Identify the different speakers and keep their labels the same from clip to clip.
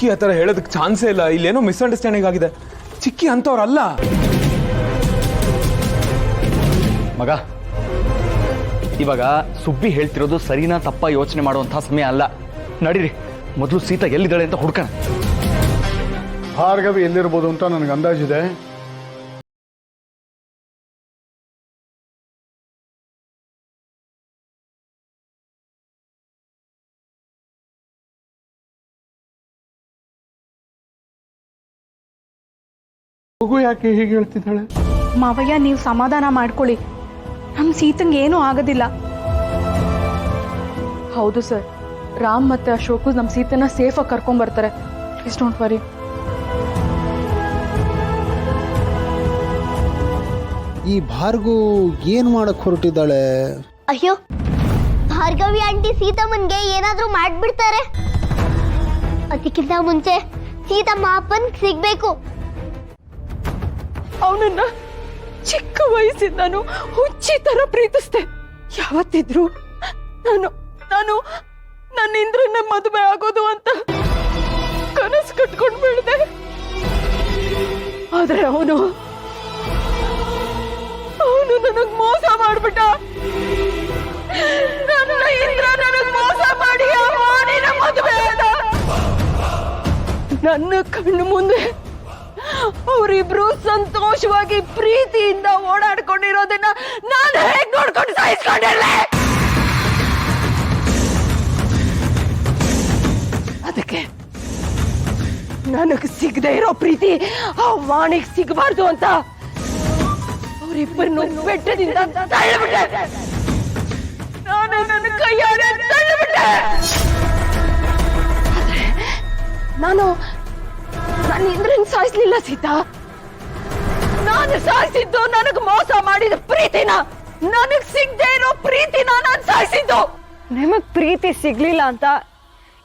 Speaker 1: ಚಿಕ್ಕಿ ಆ ಥರ ಹೇಳೋದಕ್ಕೆ ಚಾನ್ಸೇ ಇಲ್ಲ. ಇಲ್ಲೇನೋ ಮಿಸ್ಅಂಡರ್ಸ್ಟ್ಯಾಂಡಿಂಗ್ ಆಗಿದೆ. ಚಿಕ್ಕಿ ಅಂತವ್ರಲ್ಲ.
Speaker 2: ಮಗ, ಇವಾಗ ಸುಬ್ಬಿ ಹೇಳ್ತಿರೋದು ಸರಿನಾ ತಪ್ಪ ಯೋಚನೆ ಮಾಡುವಂತಹ ಸಮಯ ಅಲ್ಲ. ನಡೀರಿ, ಮೊದಲು ಸೀತಾ ಎಲ್ಲಿದ್ದಾಳೆ ಅಂತ ಹುಡ್ಕೋಣ.
Speaker 3: ಭಾರ್ಗವಿ ಎಲ್ಲಿರ್ಬೋದು ಅಂತ ನನಗೆ ಅಂದಾಜಿದೆ. ಮಗು ಯಾಕೆ ಹೀಗೆ ಹೇಳ್ತಿದ್ದಾಳೆ?
Speaker 4: ಮಾವಯ್ಯ, ನೀವು ಸಮಾಧಾನ ಮಾಡ್ಕೊಳ್ಳಿ. ನಮ್ಮ ಸೀತಂಗೆ ಏನೂ ಆಗೋದಿಲ್ಲ. ಹೌದು ಸರ್, ರಾಮ್ ಮತ್ತೆ ಅಶೋಕು ನಮ್ಮ ಸೀತನ ಸೇಫಾಗಿ ಕರ್ಕೊಂಡ್ಬರ್ತಾರೆ. Please don't worry.
Speaker 5: ಈ ಭಾರ್ಗು ಏನು ಮಾಡಕ್ ಹೊರಟಿದ್ದಾಳೆ?
Speaker 6: ಅಯ್ಯೋ, ಭಾರ್ಗವಿ ಆಂಟಿ ಸೀತಮ್ಮನ್ಗೆ ಏನಾದ್ರೂ ಮಾಡ್ಬಿಡ್ತಾರೆ. ಅದಕ್ಕಿಂತ ಮುಂಚೆ ಸೀತಮ್ಮ ಅಪ್ಪನ್ ಸಿಗ್ಬೇಕು.
Speaker 4: ಅವನನ್ನ ಚಿಕ್ಕ ವಯಸ್ಸಿಂದನು ಹುಚ್ಚಿ ತರ ಪ್ರೀತಿಸ್ದೆ. ಯಾವತ್ತಿದ್ರು ನಾನು ನಾನು ನನ್ನ ಇಂದ್ರನ ಮದುವೆ ಆಗೋದು ಅಂತ ಕನಸು ಕಟ್ಕೊಂಡು ಬೆಳೆದೆ. ಆದ್ರೆ ಅವನು ನನಗ್ ಮೋಸ ಮಾಡ್ಬಿಟ್ಟ. ನನ್ನ ಇಂದ್ರ ನನಗ್ ಮೋಸ ಮಾಡಿ ಅವನಿನ ಮದುವೆ ಆದ. ನನ್ನ ಕಣ್ಣು ಮುಂದೆ ಅವರಿಬ್ರು ಸಂತೋಷವಾಗಿ ಪ್ರೀತಿಯಿಂದ ಓಡಾಡ್ಕೊಂಡಿರೋದನ್ನ ನಾನು ಹೇಗ್ ನೋಡ್ಕೊಂಡು ಸಾಯಿಸ್ಕೊಂಡಿರ್ಲೆ? ಅದಕ್ಕೆ ನನಗ್ ಸಿಗದೆ ಇರೋ ಪ್ರೀತಿ ಆ ವಾಣಿಗ್ ಸಿಗಬಾರ್ದು ಅಂತ ಅವರಿಬ್ಬರನ್ನು ಬೆಟ್ಟದಿಂದ ತಳ್ಳಿಬಿಟ್ಟೆ. ನಾನು ನನ್ನ ಕೈಯಾರೆ ತಳ್ಳಿಬಿಟ್ಟೆ. ಆದ್ರೆ ನಾನು ಇಂದ್ರನ್ ಸಾಯಿಸ್ಲಿಲ್ಲ ಸೀತಾ. ನಾನು ಸಾಯಿಸಿದ್ದು ನನಗ್ ಮೋಸ ಮಾಡಿದ ಪ್ರೀತಿನ, ನನಗ್ ಸಿಗದೆ ಇರೋ ಪ್ರೀತಿನ ನಾನು ಸಾಯಿಸಿದ್ದು.
Speaker 7: ನಿಮಗ್ ಪ್ರೀತಿ ಸಿಗ್ಲಿಲ್ಲ ಅಂತ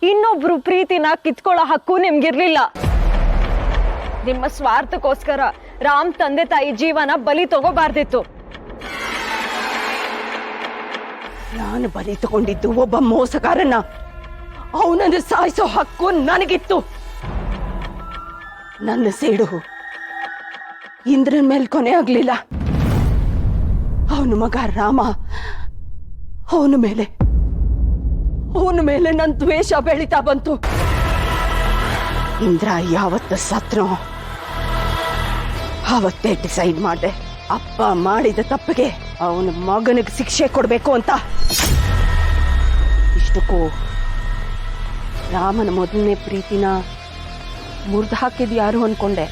Speaker 7: ಇನ್ನೊಬ್ರು ಪ್ರೀತಿನ ಕಿತ್ಕೊಳ್ಳೋ ಹಕ್ಕು ನಿಮ್ಗಿರ್ಲಿಲ್ಲ. ನಿಮ್ಮ ಸ್ವಾರ್ಥಕ್ಕೋಸ್ಕರ ರಾಮ್ ತಂದೆ ತಾಯಿ ಜೀವನ ಬಲಿ ತಗೋಬಾರ್ದಿತ್ತು.
Speaker 4: ನಾನು ಬಲಿ ತಗೊಂಡಿದ್ದು ಒಬ್ಬ ಮೋಸಗಾರನ. ಅವನನ್ನು ಸಾಯಿಸೋ ಹಕ್ಕು ನನಗಿತ್ತು. ನನ್ನ ಸೇಡು ಇಂದ್ರನ್ ಮೇಲೆ ಕೊನೆ ಆಗ್ಲಿಲ್ಲ. ಅವನ ಮಗ ರಾಮ, ಅವನ ಮೇಲೆ ನನ್ನ ದ್ವೇಷ ಬೆಳೀತಾ ಬಂತು. ಇಂದ್ರ ಯಾವತ್ತು ಸತ್ನೋ ಅವತ್ತೇ ಡಿಸೈಡ್ ಮಾಡಿದೆ, ಅಪ್ಪ ಮಾಡಿದ ತಪ್ಪಿಗೆ ಅವನ ಮಗನಿಗೆ ಶಿಕ್ಷೆ ಕೊಡ್ಬೇಕು ಅಂತ. ಇಷ್ಟಕ್ಕೂ ರಾಮನ ಮೊದಲನೇ ಪ್ರೀತಿನ ಮುರಿದು ಹಾಕಿದ್ ಯಾರು ಅನ್ಕೊಂಡೆ.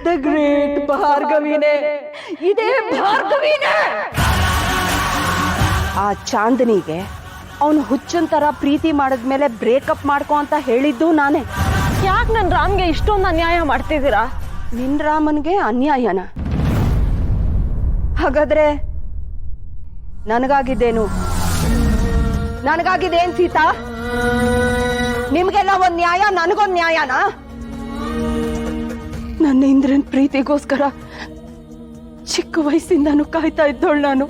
Speaker 4: ದ ಗ್ರೇಟ್ ಭಾರ್ಗವಿನೇ, ಇದೇ ಭಾರ್ಗವಿನೇ. ಆ ಚಾಂದನಿಗೆ ಅವನು ಹುಚ್ಚಂತರ ಪ್ರೀತಿ ಮಾಡಿದ್ಮೇಲೆ ಬ್ರೇಕಪ್ ಮಾಡ್ಕೊ ಅಂತ ಹೇಳಿದ್ದು ನಾನೇ.
Speaker 7: ಯಾಕೆ ನನ್ ರಾಮ್ಗೆ ಇಷ್ಟೊಂದು ಅನ್ಯಾಯ ಮಾಡ್ತಿದ್ದೀರಾ?
Speaker 4: ನಿನ್ ರಾಮನ್ಗೆ ಅನ್ಯಾಯನ? ಹಾಗಾದ್ರೆ ನನಗಾಗಿದ್ದೇನು? ನನಗಾಗಿದ್ದೇನ್ ಸೀತಾ? ನಿಮ್ಗೆಲ್ಲ ಒಂದ್ ನ್ಯಾಯ, ನನಗೊಂದ್ ನ್ಯಾಯನಾ? ನನ್ನ ಇಂದ್ರನ್ ಪ್ರೀತಿಗೋಸ್ಕರ ಚಿಕ್ಕ ವಯಸ್ಸಿಂದಾನು ಕಾಯ್ತಾ ಇದ್ದೋಳು ನಾನು.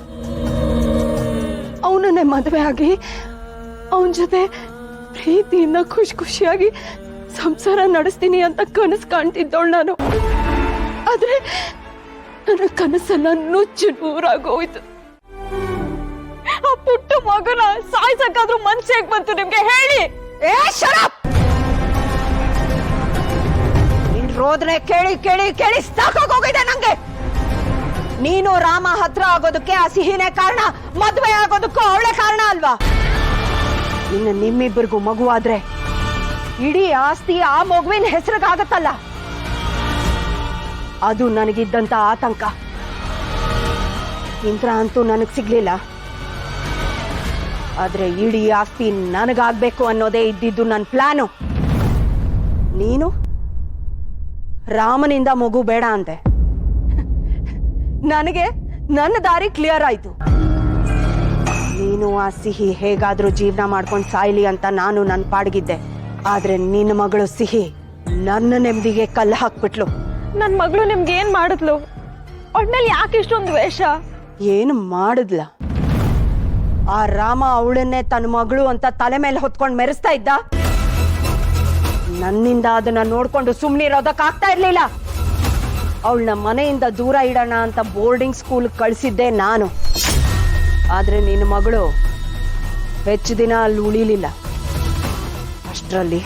Speaker 4: ಅವನನ್ನೇ ಮದುವೆ ಆಗಿ ಅವನ ಜೊತೆ ಪ್ರೀತಿಯಿಂದ ಖುಷಿಯಾಗಿ ಸಂಸಾರ ನಡೆಸ್ತೀನಿ ಅಂತ ಕನಸು ಕಾಣ್ತಿದ್ದೋಳು ನಾನು. ಆದ್ರೆ ನನ್ನ ಕನಸೆಲ್ಲ ನುಚ್ಚು ನೂರಾಗೋಯ್ತು.
Speaker 7: ಆ ಪುಟ್ಟ ಮಗನ ಸಾಯ್ಸಕ್ಕಾದ್ರೂ ಮನ್ಸು ಹೇಗ್ ಬಂತು ನಿಮ್ಗೆ ಹೇಳಿ?
Speaker 4: ನಿನ್ ರೋದನೆ ಕೇಳಿ ಕೇಳಿ ಕೇಳಿ ಸಾಕಾಗೋಗಿದೆ ನಂಗೆ. ನೀನು ರಾಮ ಹತ್ರ ಆಗೋದಕ್ಕೆ ಆ ಸಿಹಿನೇ ಕಾರಣ, ಮದ್ವೆ ಆಗೋದಕ್ಕೂ ಅವಳೆ ಕಾರಣ ಅಲ್ವಾ? ಇನ್ನು ನಿಮ್ಮಿಬ್ಬರಿಗೂ ಮಗುವಾದ್ರೆ ಇಡೀ ಆಸ್ತಿ ಆ ಮಗುವಿನ ಹೆಸರಿಗಾಗತ್ತಲ್ಲ. ಅದು ನನಗಿದ್ದಂತ ಆತಂಕ. ಇಂದ್ರ ಅಂತೂ ನನಗ್ ಸಿಗ್ಲಿಲ್ಲ. ಆದ್ರೆ ಇಡೀ ಆಸ್ತಿ ನನಗಾಗ್ಬೇಕು ಅನ್ನೋದೇ ಇದ್ದಿದ್ದು ನನ್ನ ಪ್ಲಾನು. ನೀನು ರಾಮನಿಂದ ಮಗು ಬೇಡ ಅಂದೆ. ನನಗೆ ನನ್ನ ದಾರಿ ಕ್ಲಿಯರ್ ಆಯ್ತು. ನೀನು ಆ ಸಿಹಿ ಹೇಗಾದ್ರೂ ಜೀವನ ಮಾಡ್ಕೊಂಡು ಸಾಯ್ಲಿ ಅಂತ ನಾನು ನನ್ನ ಪಾಡ್ಗಿದ್ದೆ. ಆದ್ರೆ ನಿನ್ನ ಮಗಳು ಸಿಹಿ ನನ್ನ ನೆಮ್ಮದಿಗೆ ಕಲ್ಲು ಹಾಕ್ಬಿಟ್ಲು.
Speaker 7: ನನ್ ಮಗಳು ನಿಮ್ಗೆ ಏನ್ ಮಾಡಿದ್ಲು? ಒಟ್ನಲ್ಲಿ ಯಾಕೆ ಇಷ್ಟೊಂದು ದ್ವೇಷ?
Speaker 4: ಏನು ಮಾಡಿದ್ಲ? ಆ ರಾಮ ಅವಳನ್ನೇ ತನ್ನ ಮಗಳು ಅಂತ ತಲೆ ಮೇಲೆ ಹೊತ್ಕೊಂಡು ಮೆರೆಸ್ತಾ ಇದ್ದ. ನನ್ನಿಂದ ಅದನ್ನ ನೋಡ್ಕೊಂಡು ಸುಮ್ಮನಿರೋದಕ್ಕಾಗ್ತಾ ಇರ್ಲಿಲ್ಲ. ಅವಳನ್ನ ಮನೆಯಿಂದ ದೂರ ಇಡೋಣ ಅಂತ ಬೋರ್ಡಿಂಗ್ ಸ್ಕೂಲ್ ಕಳಿಸಿದ್ದೆ ನಾನು. ಆದ್ರೆ ನಿನ್ನ ಮಗಳು ಹೆಚ್ಚು ದಿನ ಅಲ್ಲಿ ಉಳಿಲಿಲ್ಲ. ಅಷ್ಟರಲ್ಲಿ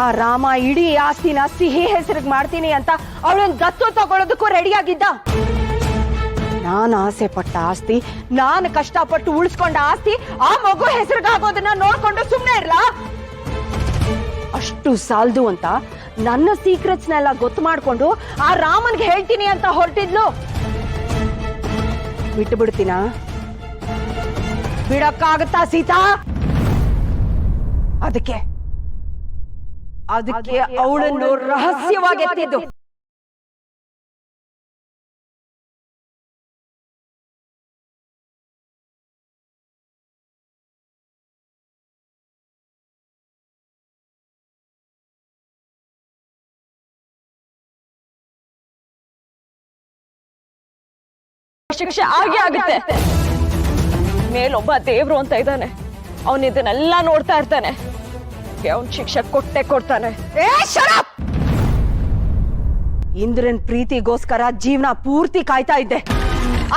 Speaker 4: ಆ ರಾಮ ಇಡೀ ಆಸ್ತಿನ ಸಿಹಿ ಹೆಸರಿಗೆ ಮಾಡ್ತೀನಿ ಅಂತ ಅವಳನ್ನ ದತ್ತು ತಗೊಳ್ಳೋದಕ್ಕೂ ರೆಡಿಯಾಗಿದ್ದ. ನಾನು ಆಸೆ ಪಟ್ಟ ಆಸ್ತಿ, ನಾನು ಕಷ್ಟಪಟ್ಟು ಉಳಿಸ್ಕೊಂಡ ಆಸ್ತಿ ಆ ಮಗು ಹೆಸರಿಗಾಗೋದನ್ನ ನೋಡ್ಕೊಂಡು ಸುಮ್ಮನೆ ಇರ್ಲಾ? ಅಷ್ಟು ಸಾಲದು ಅಂತ ನನ್ನ ಸೀಕ್ರೆಟ್ಸ್ನೆಲ್ಲ ಗೊತ್ತು ಮಾಡ್ಕೊಂಡು ಆ ರಾಮನ್ಗೆ ಹೇಳ್ತೀನಿ ಅಂತ ಹೊರಟಿದ್ಲು. ಬಿಟ್ಟು ಬಿಡ್ತೀನಾ? ಬಿಡಕ್ಕಾಗತ್ತಾ ಸೀತಾ? ಅದಕ್ಕೆ ಅವಳನ್ನು ರಹಸ್ಯವಾಗಿ ಎತ್ತಿದ್ದು.
Speaker 7: ಶಿಕ್ಷೆ ಆಗೇ ಆಗುತ್ತೆ. ಮೇಲೊಬ್ಬ ದೇವ್ರು ಅಂತ ಇದ್ದಾನೆ, ಅವನ್ ಇದನ್ನೆಲ್ಲ ನೋಡ್ತಾ ಇರ್ತಾನೆ. ಅವನ್ ಶಿಕ್ಷೆ ಕೊಟ್ಟೆ ಕೊಡ್ತಾನೆ.
Speaker 4: ಇಂದ್ರನ್ ಪ್ರೀತಿಗೋಸ್ಕರ ಜೀವನ ಪೂರ್ತಿ ಕಾಯ್ತಾ ಇದ್ದೆ,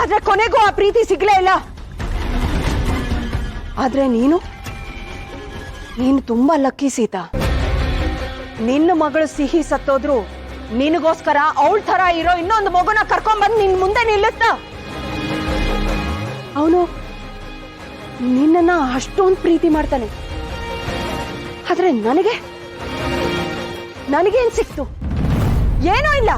Speaker 4: ಆದ್ರೆ ಕೊನೆಗೂ ಆ ಪ್ರೀತಿ ಸಿಗ್ಲೇ ಇಲ್ಲ. ಆದ್ರೆ ನೀನು ತುಂಬಾ ಲಕ್ಕಿ ಸೀತಾ. ನಿನ್ನ ಮಗಳು ಸಿಹಿ ಸತ್ತೋದ್ರು ನಿನಗೋಸ್ಕರ ಅವಳ ತರ ಇರೋ ಇನ್ನೊಂದು ಮಗುನ ಕರ್ಕೊಂಡ್ಬಂದು ನಿನ್ ಮುಂದೆ ನಿಲ್ಲುತ್ತ. ಅವನು ನಿನ್ನನ್ನ ಅಷ್ಟೊಂದು ಪ್ರೀತಿ ಮಾಡ್ತಾನೆ. ಆದ್ರೆ ನನಗೇನ್ ಸಿಕ್ತು? ಏನೂ ಇಲ್ಲ.